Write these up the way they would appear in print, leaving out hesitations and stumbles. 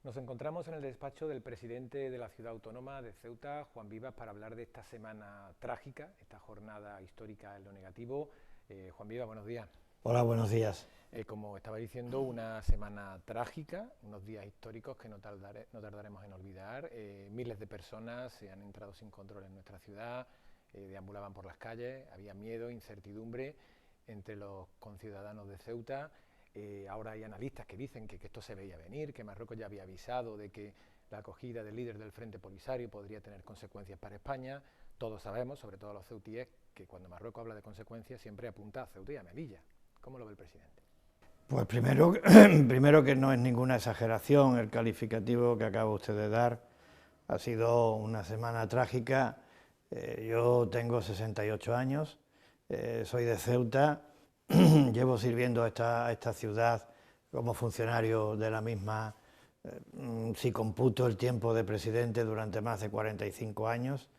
Nos encontramos en el despacho del presidente de la ciudad autónoma de Ceuta, Juan Vivas, para hablar de esta semana trágica, esta jornada histórica en lo negativo. Juan Vivas, buenos días. Hola, buenos días. Como estaba diciendo, una semana trágica, unos días históricos que no tardaremos en olvidar. Miles de personas se han entrado sin control en nuestra ciudad, deambulaban por las calles, había miedo, incertidumbre entre los conciudadanos de Ceuta. Ahora hay analistas que dicen que esto se veía venir, que Marruecos ya había avisado de que la acogida del líder del Frente Polisario podría tener consecuencias para España. Todos sabemos, sobre todo los ceutíes, que cuando Marruecos habla de consecuencias siempre apunta a Ceuta y a Melilla. ¿Cómo lo ve el presidente? Pues primero que no es ninguna exageración el calificativo que acaba usted de dar. Ha sido una semana trágica. Yo tengo 68 años, soy de Ceuta, llevo sirviendo a esta ciudad como funcionario de la misma, si computo el tiempo de presidente, durante más de 45 años,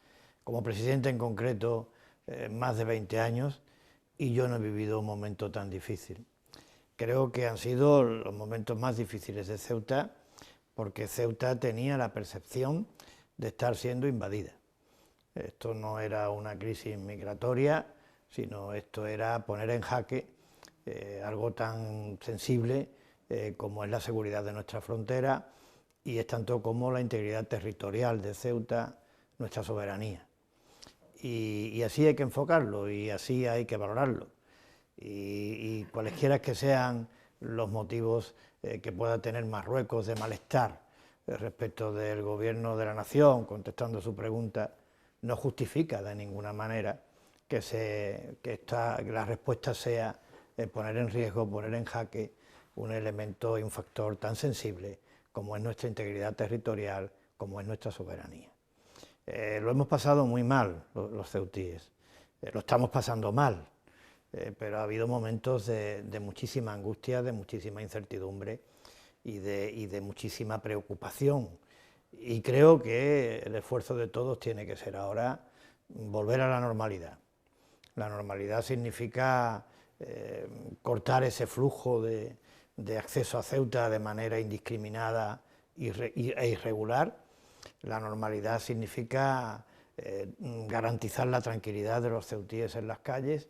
como presidente en concreto más de 20 años, y yo no he vivido un momento tan difícil. Creo que han sido los momentos más difíciles de Ceuta, porque Ceuta tenía la percepción de estar siendo invadida. Esto no era una crisis migratoria, sino esto era poner en jaque algo tan sensible como es la seguridad de nuestra frontera, y es tanto como la integridad territorial de Ceuta, nuestra soberanía. Y así hay que enfocarlo y así hay que valorarlo. Y cualesquiera que sean los motivos que pueda tener Marruecos de malestar respecto del gobierno de la nación, contestando su pregunta, no justifica de ninguna manera que la respuesta sea poner en riesgo, poner en jaque un elemento y un factor tan sensible como es nuestra integridad territorial, como es nuestra soberanía. Lo hemos pasado muy mal los ceutíes, lo estamos pasando mal, pero ha habido momentos de muchísima angustia, de muchísima incertidumbre y de muchísima preocupación. Y creo que el esfuerzo de todos tiene que ser ahora volver a la normalidad. La normalidad significa cortar ese flujo de acceso a Ceuta de manera indiscriminada e irregular. La normalidad significa garantizar la tranquilidad de los ceutíes en las calles,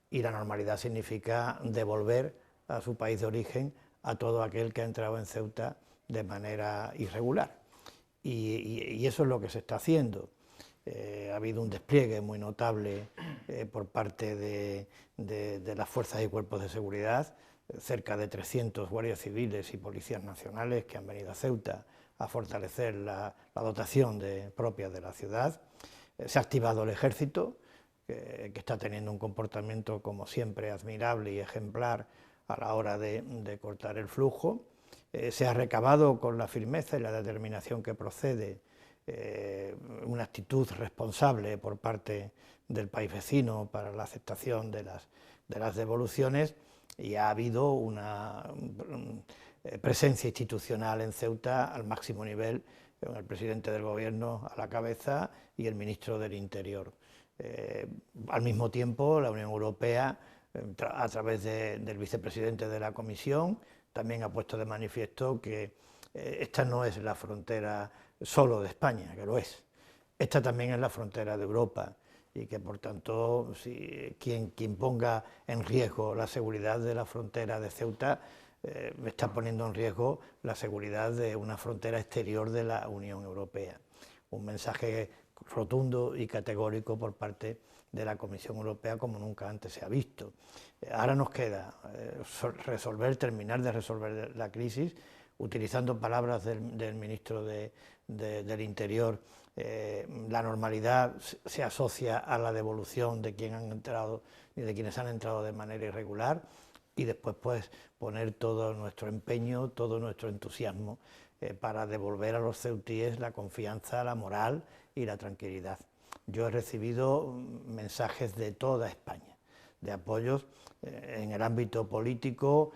y la normalidad significa devolver a su país de origen a todo aquel que ha entrado en Ceuta de manera irregular. Y eso es lo que se está haciendo. Ha habido un despliegue muy notable por parte de las fuerzas y cuerpos de seguridad, cerca de 300 guardias civiles y policías nacionales que han venido a Ceuta a fortalecer la dotación propia de la ciudad. Se ha activado el ejército, que está teniendo un comportamiento, como siempre, admirable y ejemplar a la hora de cortar el flujo. Se ha recabado con la firmeza y la determinación que procede una actitud responsable por parte del país vecino para la aceptación de las devoluciones, y ha habido una presencia institucional en Ceuta al máximo nivel, con el presidente del gobierno a la cabeza y el ministro del Interior. Al mismo tiempo, la Unión Europea, a través del vicepresidente de la Comisión, también ha puesto de manifiesto que esta no es la frontera solo de España, que lo es. Esta también es la frontera de Europa, y que por tanto quien ponga en riesgo la seguridad de la frontera de Ceuta está poniendo en riesgo la seguridad de una frontera exterior de la Unión Europea. Un mensaje rotundo y categórico por parte de la Comisión Europea como nunca antes se ha visto. Ahora nos queda terminar de resolver la crisis, utilizando palabras del ministro del Interior. La normalidad se asocia a la devolución de quienes han entrado de manera irregular, y después pues poner todo nuestro empeño, todo nuestro entusiasmo para devolver a los ceutíes la confianza, la moral y la tranquilidad. Yo he recibido mensajes de toda España, de apoyos en el ámbito político,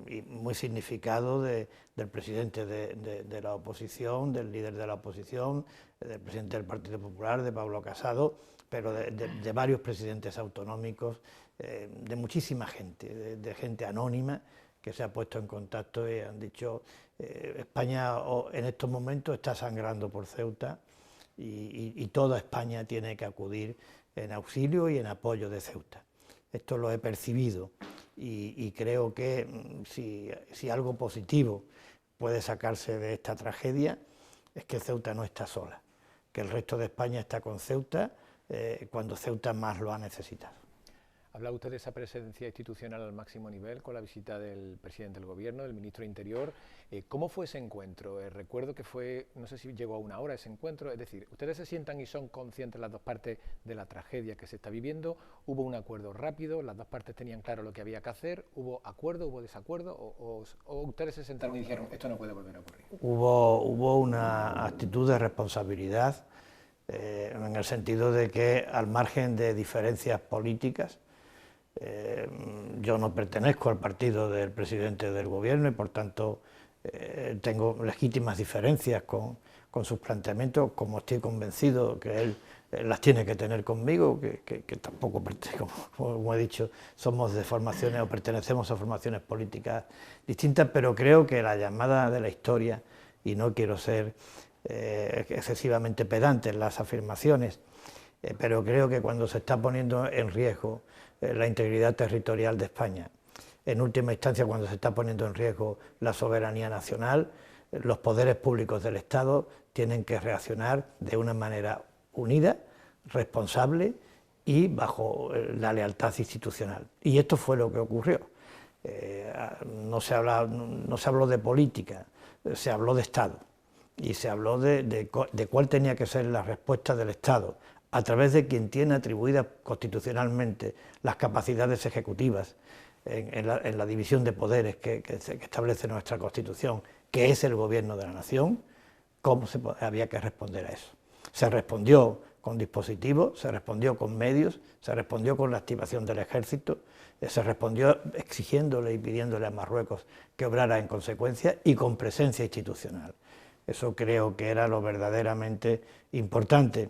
y muy significado del presidente de la oposición, del líder de la oposición, del presidente del Partido Popular, de Pablo Casado, pero de varios presidentes autonómicos, de muchísima gente, de gente anónima que se ha puesto en contacto y han dicho España en estos momentos está sangrando por Ceuta y toda España tiene que acudir en auxilio y en apoyo de Ceuta. Esto lo he percibido y creo que si algo positivo puede sacarse de esta tragedia es que Ceuta no está sola, que el resto de España está con Ceuta cuando Ceuta más lo ha necesitado. Habla usted de esa presencia institucional al máximo nivel con la visita del presidente del Gobierno, del ministro de Interior. ¿Cómo fue ese encuentro? Recuerdo que fue, no sé si llegó a una hora ese encuentro, es decir, ¿ustedes se sientan y son conscientes las dos partes de la tragedia que se está viviendo? ¿Hubo un acuerdo rápido? ¿Las dos partes tenían claro lo que había que hacer? ¿Hubo acuerdo, hubo desacuerdo? ¿O ustedes se sentaron y dijeron, esto no puede volver a ocurrir? Hubo una actitud de responsabilidad en el sentido de que, al margen de diferencias políticas, yo no pertenezco al partido del presidente del Gobierno y por tanto tengo legítimas diferencias con sus planteamientos, como estoy convencido que él las tiene que tener conmigo, que tampoco, como he dicho, somos de formaciones o pertenecemos a formaciones políticas distintas, pero creo que la llamada de la historia, y no quiero ser excesivamente pedante en las afirmaciones, pero creo que cuando se está poniendo en riesgo la integridad territorial de España, en última instancia cuando se está poniendo en riesgo la soberanía nacional, los poderes públicos del Estado tienen que reaccionar de una manera unida, responsable y bajo la lealtad institucional. Y esto fue lo que ocurrió. No se habló de política, se habló de Estado y se habló de cuál tenía que ser la respuesta del Estado a través de quien tiene atribuidas constitucionalmente las capacidades ejecutivas en la división de poderes que establece nuestra Constitución, que es el Gobierno de la Nación. ¿Cómo había que responder a eso? Se respondió con dispositivos, se respondió con medios, se respondió con la activación del Ejército, se respondió exigiéndole y pidiéndole a Marruecos que obrara en consecuencia y con presencia institucional. Eso creo que era lo verdaderamente importante.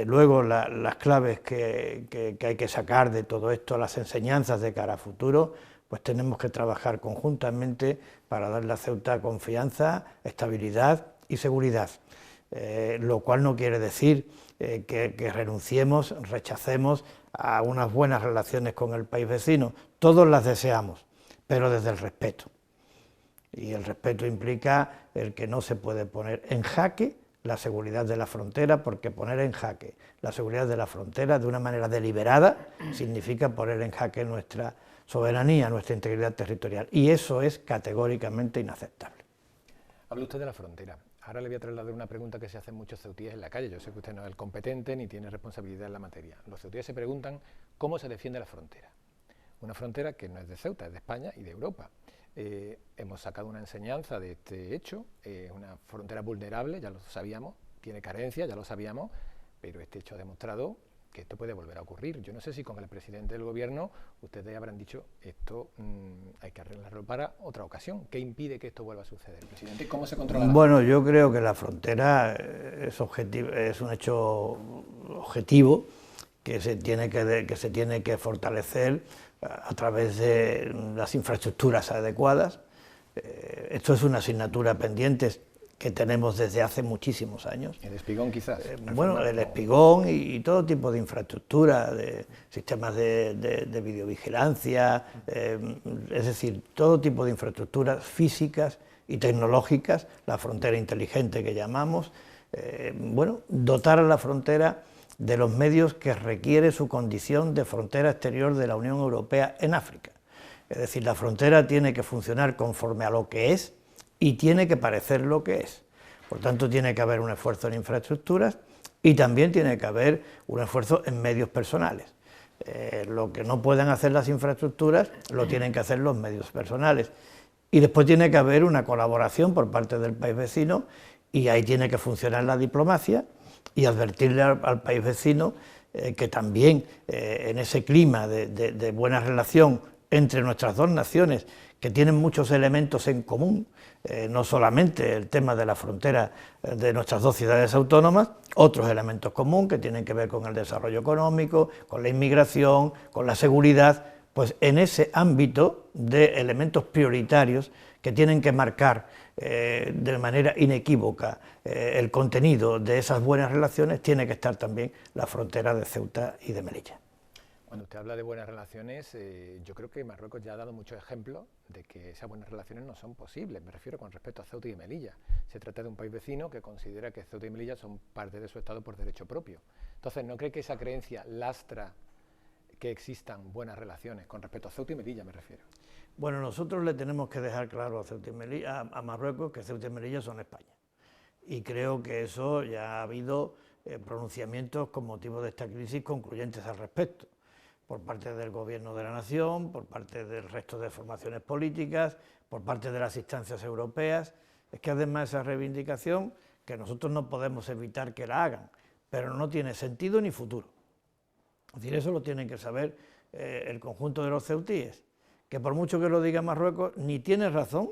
Luego las claves que hay que sacar de todo esto, las enseñanzas de cara a futuro, pues tenemos que trabajar conjuntamente para darle a Ceuta confianza, estabilidad y seguridad. Lo cual no quiere decir que renunciemos, rechacemos a unas buenas relaciones con el país vecino. Todos las deseamos, pero desde el respeto. Y el respeto implica el que no se puede poner en jaque la seguridad de la frontera, porque poner en jaque la seguridad de la frontera de una manera deliberada significa poner en jaque nuestra soberanía, nuestra integridad territorial, y eso es categóricamente inaceptable. Habla usted de la frontera. Ahora le voy a trasladar una pregunta que se hacen muchos ceutíes en la calle. Yo sé que usted no es el competente ni tiene responsabilidad en la materia. Los ceutíes se preguntan cómo se defiende la frontera. Una frontera que no es de Ceuta, es de España y de Europa. Hemos sacado una enseñanza de este hecho, es una frontera vulnerable, ya lo sabíamos, tiene carencias, ya lo sabíamos, pero este hecho ha demostrado que esto puede volver a ocurrir. Yo no sé si con el presidente del Gobierno ustedes habrán dicho esto hay que arreglarlo para otra ocasión. ¿Qué impide que esto vuelva a suceder, presidente? ¿Cómo se controla? Bueno, yo creo que la frontera es un hecho objetivo que se tiene que fortalecer a través de las infraestructuras adecuadas. Esto es una asignatura pendiente que tenemos desde hace muchísimos años. ¿El espigón quizás? Bueno, el espigón y todo tipo de infraestructura, de sistemas de videovigilancia, es decir, todo tipo de infraestructuras físicas y tecnológicas, la frontera inteligente que llamamos, bueno, dotar a la frontera de los medios que requiere su condición de frontera exterior de la Unión Europea en África. Es decir, la frontera tiene que funcionar conforme a lo que es y tiene que parecer lo que es. Por tanto, tiene que haber un esfuerzo en infraestructuras y también tiene que haber un esfuerzo en medios personales. Lo que no pueden hacer las infraestructuras lo tienen que hacer los medios personales. Y después tiene que haber una colaboración por parte del país vecino y ahí tiene que funcionar la diplomacia y advertirle al país vecino que también en ese clima de buena relación entre nuestras dos naciones, que tienen muchos elementos en común, no solamente el tema de la frontera de nuestras dos ciudades autónomas, otros elementos comunes que tienen que ver con el desarrollo económico, con la inmigración, con la seguridad, pues en ese ámbito de elementos prioritarios que tienen que marcar de manera inequívoca el contenido de esas buenas relaciones, tiene que estar también la frontera de Ceuta y de Melilla. Cuando usted habla de buenas relaciones, yo creo que Marruecos ya ha dado muchos ejemplos de que esas buenas relaciones no son posibles. Me refiero con respecto a Ceuta y Melilla. Se trata de un país vecino que considera que Ceuta y Melilla son parte de su Estado por derecho propio. Entonces, ¿no cree que esa creencia lastra que existan buenas relaciones con respecto a Ceuta y Melilla, me refiero? Bueno, nosotros le tenemos que dejar claro a Ceuta y Melilla, a Marruecos, que Ceuta y Melilla son España. Y creo que eso ya ha habido pronunciamientos con motivo de esta crisis concluyentes al respecto, por parte del Gobierno de la Nación, por parte del resto de formaciones políticas, por parte de las instancias europeas. Es que además esa reivindicación, que nosotros no podemos evitar que la hagan, pero no tiene sentido ni futuro. Es decir, eso lo tienen que saber el conjunto de los ceutíes, que por mucho que lo diga Marruecos, ni tiene razón,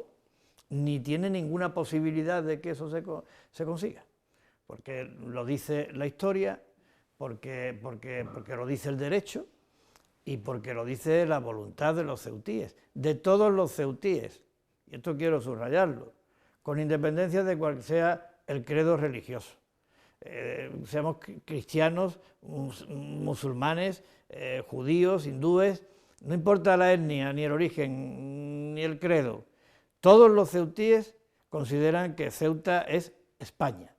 ni tiene ninguna posibilidad de que eso se consiga, porque lo dice la historia, porque lo dice el derecho, y porque lo dice la voluntad de los ceutíes, de todos los ceutíes, y esto quiero subrayarlo, con independencia de cuál sea el credo religioso, seamos cristianos, musulmanes, judíos, hindúes, no importa la etnia, ni el origen, ni el credo, todos los ceutíes consideran que Ceuta es España,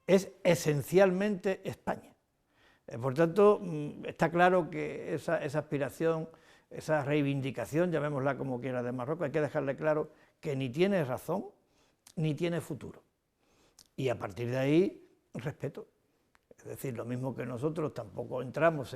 es esencialmente España. Por tanto, está claro que esa aspiración, esa reivindicación, llamémosla como quiera, de Marruecos, hay que dejarle claro que ni tiene razón ni tiene futuro. Y a partir de ahí, respeto. Es decir, lo mismo que nosotros tampoco entramos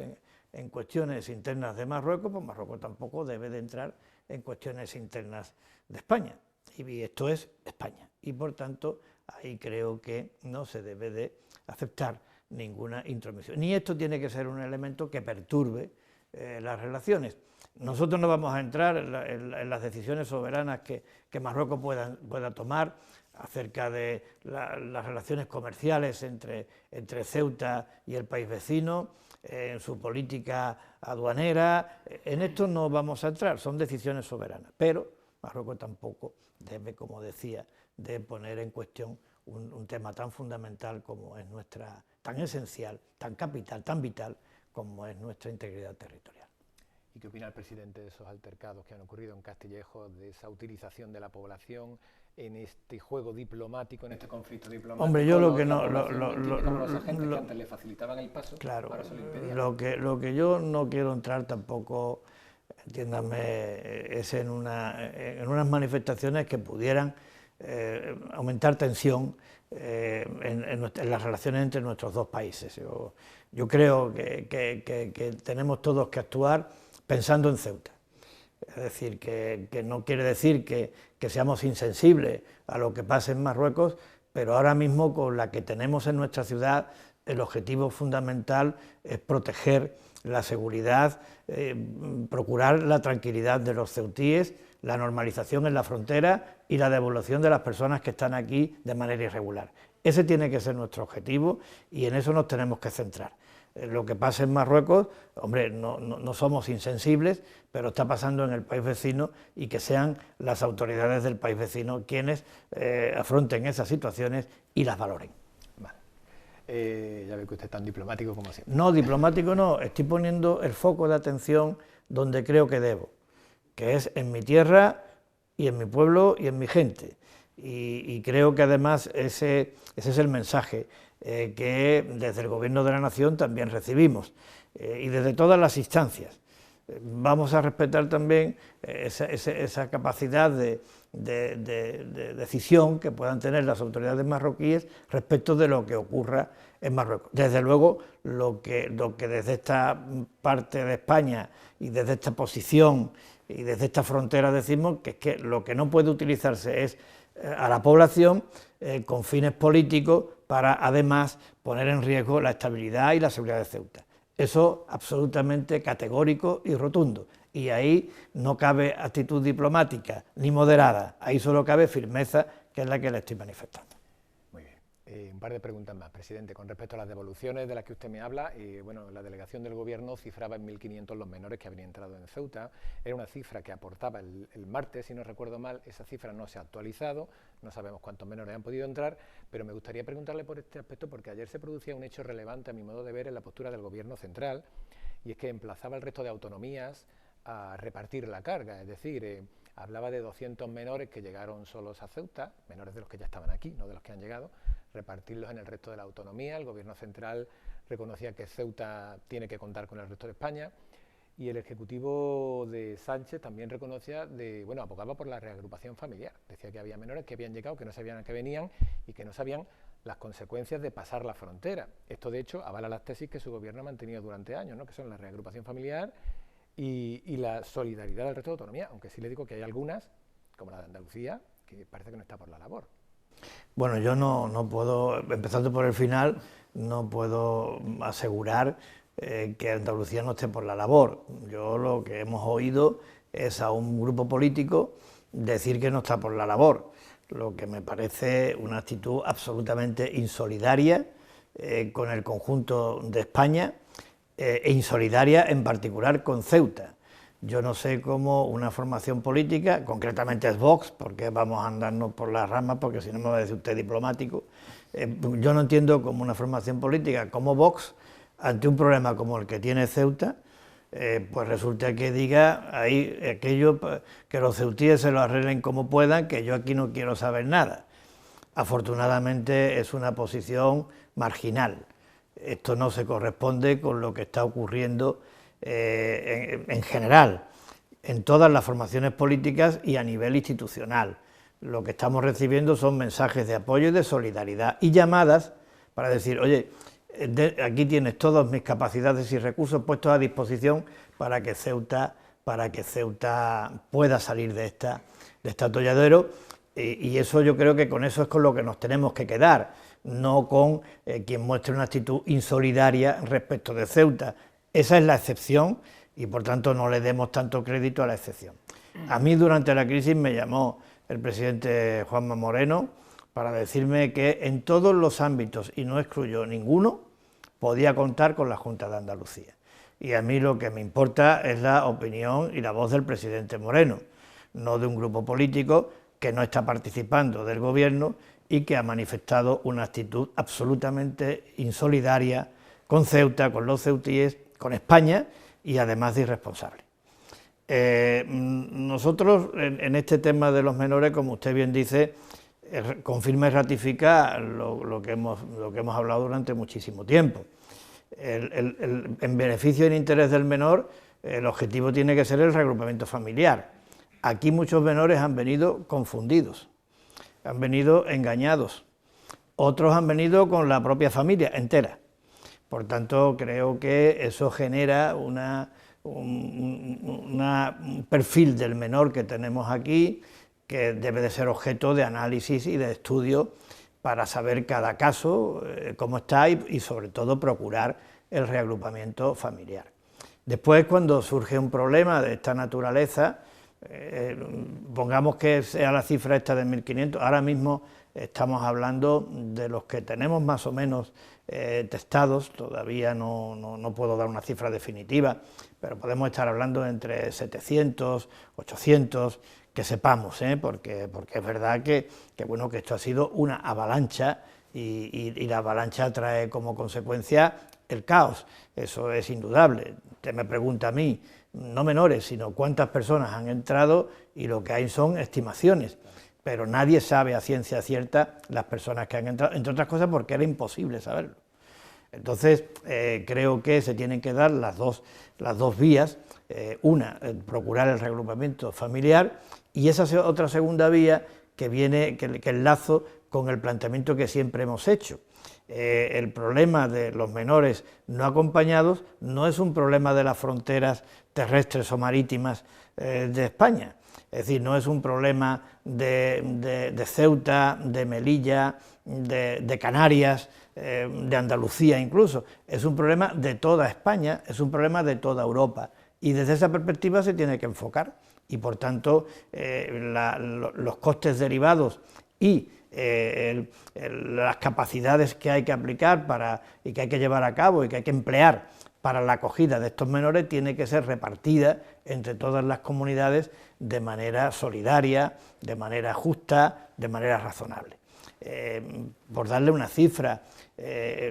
en cuestiones internas de Marruecos, pues Marruecos tampoco debe de entrar en cuestiones internas de España. Y esto es España. Y por tanto, ahí creo que no se debe de aceptar ninguna intromisión. Ni esto tiene que ser un elemento que perturbe las relaciones. Nosotros no vamos a entrar en las decisiones soberanas que Marruecos pueda tomar acerca de las relaciones comerciales entre Ceuta y el país vecino, en su política aduanera. En esto no vamos a entrar, son decisiones soberanas, pero Marruecos tampoco debe, como decía, de poner en cuestión un tema tan fundamental como es nuestra, tan esencial, tan capital, tan vital como es nuestra integridad territorial. ¿Y qué opina el presidente de esos altercados que han ocurrido en Castillejo, de esa utilización de la población en este juego diplomático, en este conflicto diplomático? Hombre, yo lo que no... los agentes que antes le facilitaban el paso, claro, ahora se lo impedían. Lo que yo no quiero entrar tampoco, entiéndame, es en unas manifestaciones que pudieran aumentar tensión en las relaciones entre nuestros dos países. Yo creo que tenemos todos que actuar pensando en Ceuta. Es decir, que no quiere decir que seamos insensibles a lo que pasa en Marruecos, pero ahora mismo con la que tenemos en nuestra ciudad, el objetivo fundamental es proteger la seguridad, procurar la tranquilidad de los ceutíes, la normalización en la frontera y la devolución de las personas que están aquí de manera irregular. Ese tiene que ser nuestro objetivo y en eso nos tenemos que centrar. Lo que pasa en Marruecos, hombre, no somos insensibles, pero está pasando en el país vecino y que sean las autoridades del país vecino quienes afronten esas situaciones y las valoren. Vale. Ya ve que usted es tan diplomático como siempre. No, diplomático no, estoy poniendo el foco de atención donde creo que debo, que es en mi tierra y en mi pueblo y en mi gente. Y creo que además ese es el mensaje que desde el Gobierno de la Nación también recibimos, y desde todas las instancias. Vamos a respetar también esa capacidad de decisión que puedan tener las autoridades marroquíes respecto de lo que ocurra en Marruecos. Desde luego, lo que desde esta parte de España y desde esta posición y desde esta frontera decimos que es que lo que no puede utilizarse es a la población con fines políticos para además poner en riesgo la estabilidad y la seguridad de Ceuta. Eso absolutamente categórico y rotundo. Y ahí no cabe actitud diplomática ni moderada, ahí solo cabe firmeza, que es la que le estoy manifestando. Muy bien. Un par de preguntas más, presidente. Con respecto a las devoluciones de las que usted me habla, bueno, la delegación del Gobierno cifraba en 1.500 los menores que habrían entrado en Ceuta. Era una cifra que aportaba el martes, si no recuerdo mal. Esa cifra no se ha actualizado, no sabemos cuántos menores han podido entrar, pero me gustaría preguntarle por este aspecto porque ayer se producía un hecho relevante, a mi modo de ver, en la postura del Gobierno central, y es que emplazaba al resto de autonomías a repartir la carga, es decir, hablaba de 200 menores que llegaron solos a Ceuta, menores de los que ya estaban aquí, no de los que han llegado, repartirlos en el resto de la autonomía. El Gobierno central reconocía que Ceuta tiene que contar con el resto de España, y el Ejecutivo de Sánchez también reconocía, bueno, abogaba por la reagrupación familiar, decía que había menores que habían llegado, que no sabían a qué venían y que no sabían las consecuencias de pasar la frontera. Esto, de hecho, avala las tesis que su gobierno ha mantenido durante años, ¿no?, que son la reagrupación familiar y la solidaridad del resto de autonomía, aunque sí le digo que hay algunas, como la de Andalucía, que parece que no está por la labor. Bueno, yo no puedo, empezando por el final, no puedo asegurar que Andalucía no esté por la labor. Yo lo que hemos oído es a un grupo político decir que no está por la labor, lo que me parece una actitud absolutamente insolidaria con el conjunto de España e insolidaria en particular con Ceuta. Yo no sé cómo una formación política, concretamente es Vox, porque vamos a andarnos por las ramas, porque si no me va a decir usted diplomático, yo no entiendo cómo una formación política como Vox, ante un problema como el que tiene Ceuta, pues resulta que diga ahí aquello, que los ceutíes se lo arreglen como puedan, que yo aquí no quiero saber nada. Afortunadamente es una posición marginal. Esto no se corresponde con lo que está ocurriendo en general, en todas las formaciones políticas y a nivel institucional. Lo que estamos recibiendo son mensajes de apoyo y de solidaridad y llamadas para decir, oye, aquí tienes todas mis capacidades y recursos puestos a disposición para que Ceuta pueda salir de este atolladero, y eso yo creo que con eso es con lo que nos tenemos que quedar, no con quien muestre una actitud insolidaria respecto de Ceuta. Esa es la excepción y por tanto no le demos tanto crédito a la excepción. A mí durante la crisis me llamó el presidente Juanma Moreno para decirme que en todos los ámbitos, y no excluyó ninguno, podía contar con la Junta de Andalucía. Y a mí lo que me importa es la opinión y la voz del presidente Moreno, no de un grupo político que no está participando del gobierno y que ha manifestado una actitud absolutamente insolidaria con Ceuta, con los ceutíes, con España y además de irresponsable. Nosotros en este tema de los menores, como usted bien dice, confirma y ratifica lo que hemos hablado durante muchísimo tiempo. En beneficio y en interés del menor, el objetivo tiene que ser el reagrupamiento familiar. Aquí muchos menores han venido confundidos, han venido engañados, otros han venido con la propia familia entera. Por tanto, creo que eso genera un perfil del menor que tenemos aquí, que debe de ser objeto de análisis y de estudio para saber cada caso, cómo está y sobre todo procurar el reagrupamiento familiar. Después, cuando surge un problema de esta naturaleza, pongamos que sea la cifra esta de 1.500, ahora mismo estamos hablando de los que tenemos más o menos testados, todavía no puedo dar una cifra definitiva, pero podemos estar hablando de entre 700, 800, que sepamos, porque es verdad que esto ha sido una avalancha y la avalancha trae como consecuencia el caos, eso es indudable. Usted me pregunta a mí, no menores, sino cuántas personas han entrado y lo que hay son estimaciones, pero nadie sabe a ciencia cierta las personas que han entrado, entre otras cosas porque era imposible saberlo. Entonces, creo que se tienen que dar las dos vías, una, procurar el reagrupamiento familiar, y esa otra segunda vía que enlazo con el planteamiento que siempre hemos hecho. El problema de los menores no acompañados no es un problema de las fronteras terrestres o marítimas de España, es decir, no es un problema de Ceuta, de Melilla, de Canarias, de Andalucía incluso, es un problema de toda España, es un problema de toda Europa, y desde esa perspectiva se tiene que enfocar, y por tanto los costes derivados y las capacidades que hay que aplicar y que hay que llevar a cabo y que hay que emplear para la acogida de estos menores tiene que ser repartida entre todas las comunidades de manera solidaria, de manera justa, de manera razonable. Por darle una cifra,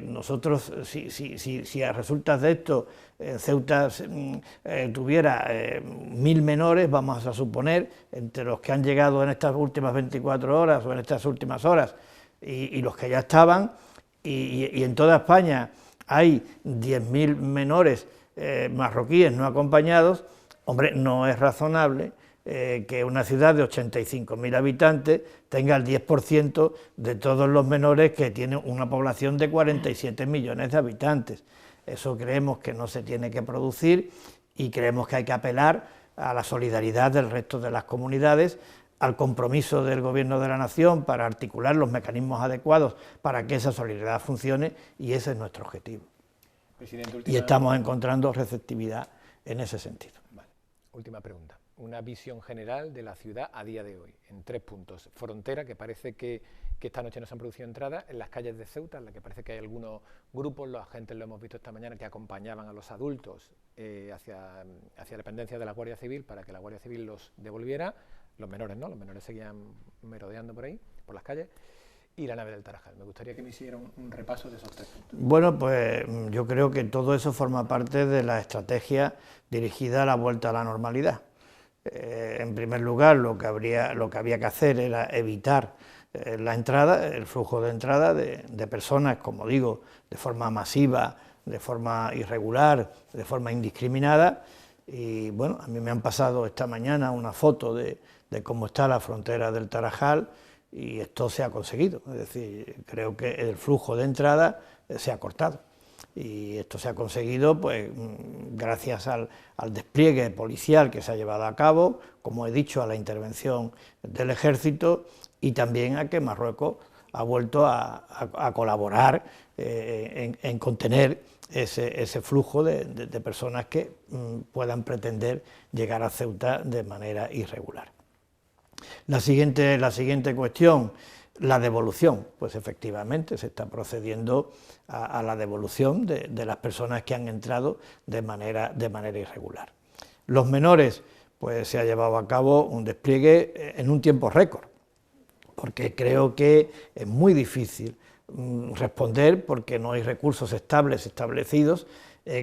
nosotros, si a resultas de esto Ceuta tuviera 1000 menores, vamos a suponer, entre los que han llegado en estas últimas 24 horas o en estas últimas horas y los que ya estaban, y en toda España hay 10.000 menores marroquíes no acompañados, hombre, no es razonable que una ciudad de 85.000 habitantes tenga el 10% de todos los menores que tiene una población de 47 millones de habitantes. Eso creemos que no se tiene que producir y creemos que hay que apelar a la solidaridad del resto de las comunidades, al compromiso del Gobierno de la Nación para articular los mecanismos adecuados para que esa solidaridad funcione, y ese es nuestro objetivo. Y estamos encontrando receptividad en ese sentido. Vale. Última pregunta. Una visión general de la ciudad a día de hoy, en 3 puntos. Frontera, que parece que esta noche no se han producido entradas, en las calles de Ceuta, en la que parece que hay algunos grupos, los agentes lo hemos visto esta mañana, que acompañaban a los adultos hacia dependencias de la Guardia Civil para que la Guardia Civil los devolviera. Los menores no, los menores seguían merodeando por ahí, por las calles, y la nave del Tarajal. Me gustaría que me hicieran un repaso de esos 3 puntos. Bueno, pues yo creo que todo eso forma parte de la estrategia dirigida a la vuelta a la normalidad. En primer lugar, lo que había que hacer era evitar la entrada, el flujo de entrada de personas, como digo, de forma masiva, de forma irregular, de forma indiscriminada. Y bueno, a mí me han pasado esta mañana una foto de cómo está la frontera del Tarajal, y esto se ha conseguido, es decir, creo que el flujo de entrada se ha cortado, y esto se ha conseguido pues gracias al despliegue policial que se ha llevado a cabo, como he dicho, a la intervención del Ejército, y también a que Marruecos ha vuelto a colaborar en contener ese flujo de personas que puedan pretender llegar a Ceuta de manera irregular. La siguiente cuestión, la devolución. Pues efectivamente se está procediendo a la devolución de las personas que han entrado de manera irregular. Los menores, pues se ha llevado a cabo un despliegue en un tiempo récord, porque creo que es muy difícil responder, porque no hay recursos establecidos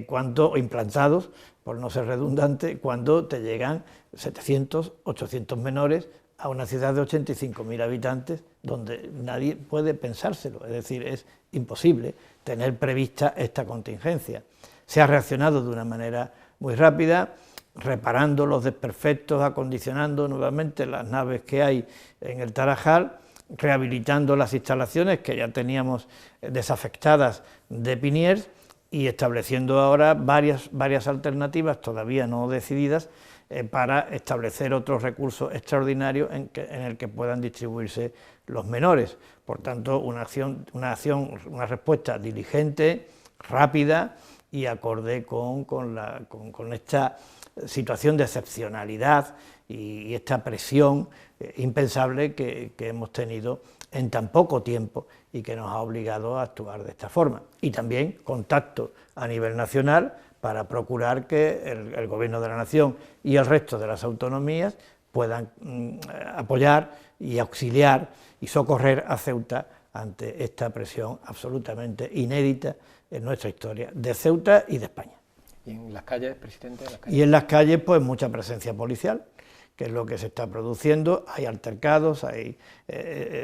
o implantados, por no ser redundante, cuando te llegan 700, 800 menores a una ciudad de 85.000 habitantes, donde nadie puede pensárselo, es decir, es imposible tener prevista esta contingencia. Se ha reaccionado de una manera muy rápida, reparando los desperfectos, acondicionando nuevamente las naves que hay en el Tarajal, rehabilitando las instalaciones que ya teníamos desafectadas de Piniers, y estableciendo ahora varias alternativas todavía no decididas para establecer otros recursos extraordinarios en el que puedan distribuirse los menores. Por tanto, una respuesta diligente, rápida y acorde con esta situación de excepcionalidad y esta presión impensable que hemos tenido en tan poco tiempo y que nos ha obligado a actuar de esta forma. Y también contacto a nivel nacional para procurar que el Gobierno de la Nación y el resto de las autonomías puedan apoyar y auxiliar y socorrer a Ceuta ante esta presión absolutamente inédita en nuestra historia, de Ceuta y de España. ¿Y en las calles, presidente? Y en las calles, pues mucha presencia policial, que es lo que se está produciendo. Hay altercados, se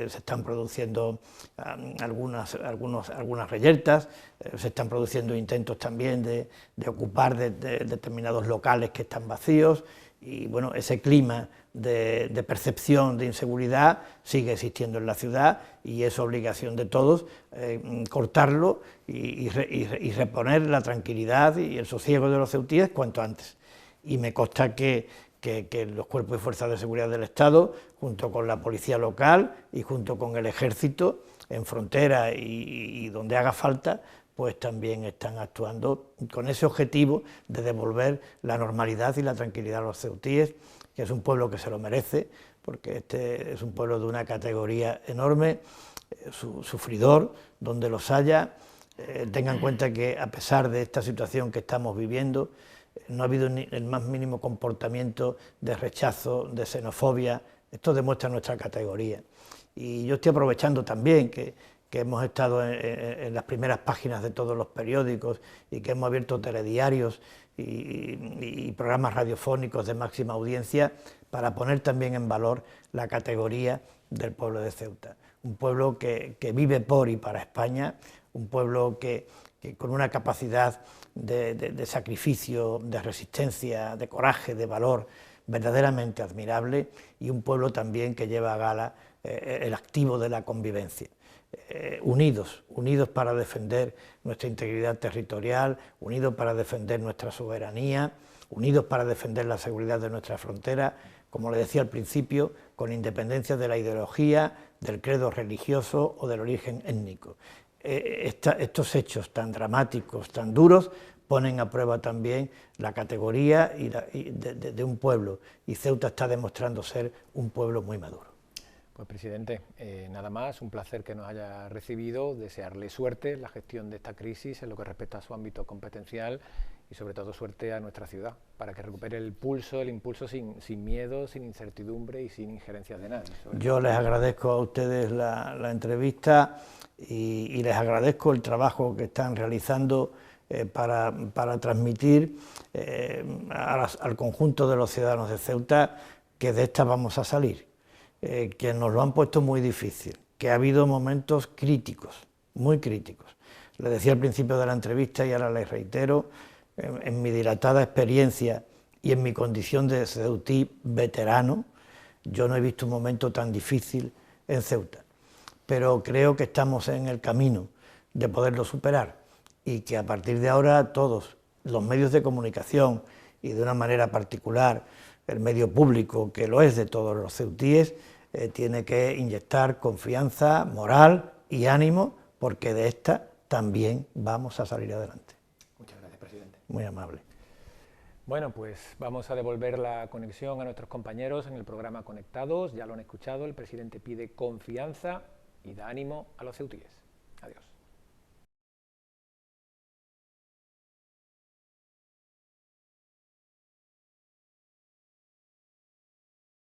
están produciendo algunas reyertas, se están produciendo intentos también de ocupar determinados locales que están vacíos, y bueno, ese clima de percepción de inseguridad sigue existiendo en la ciudad, y es obligación de todos cortarlo y reponer la tranquilidad y el sosiego de los ceutíes cuanto antes. Y me consta que los cuerpos y fuerzas de seguridad del Estado, junto con la policía local y junto con el Ejército, en frontera y donde haga falta, pues también están actuando con ese objetivo de devolver la normalidad y la tranquilidad a los ceutíes, que es un pueblo que se lo merece, porque este es un pueblo de una categoría enorme, sufridor, donde los haya. Tengan en cuenta que a pesar de esta situación que estamos viviendo, no ha habido ni el más mínimo comportamiento de rechazo, de xenofobia. Esto demuestra nuestra categoría. Y yo estoy aprovechando también que hemos estado en las primeras páginas de todos los periódicos y que hemos abierto telediarios y programas radiofónicos de máxima audiencia para poner también en valor la categoría del pueblo de Ceuta. Un pueblo que vive por y para España, un pueblo que con una capacidad de sacrificio, de resistencia, de coraje, de valor verdaderamente admirable, y un pueblo también que lleva a gala el activo de la convivencia. Unidos para defender nuestra integridad territorial, unidos para defender nuestra soberanía, unidos para defender la seguridad de nuestra frontera, como le decía al principio, con independencia de la ideología, del credo religioso o del origen étnico. Estos hechos tan dramáticos, tan duros, ponen a prueba también la categoría de un pueblo, y Ceuta está demostrando ser un pueblo muy maduro. Pues presidente, nada más, un placer que nos haya recibido, desearle suerte en la gestión de esta crisis en lo que respecta a su ámbito competencial y sobre todo suerte a nuestra ciudad, para que recupere el impulso sin miedo, sin incertidumbre y sin injerencias de nadie. Yo les agradezco a ustedes la entrevista y les agradezco el trabajo que están realizando para transmitir al conjunto de los ciudadanos de Ceuta que de esta vamos a salir, que nos lo han puesto muy difícil, que ha habido momentos críticos, muy críticos. Le decía al principio de la entrevista y ahora les reitero, en mi dilatada experiencia y en mi condición de ceutí veterano, yo no he visto un momento tan difícil en Ceuta, pero creo que estamos en el camino de poderlo superar y que a partir de ahora todos los medios de comunicación y de una manera particular el medio público, que lo es de todos los ceutíes, tiene que inyectar confianza, moral y ánimo, porque de esta también vamos a salir adelante. Muchas gracias, presidente. Muy amable. Bueno, pues vamos a devolver la conexión a nuestros compañeros en el programa Conectados. Ya lo han escuchado, el presidente pide confianza y da ánimo a los ceutíes. Adiós.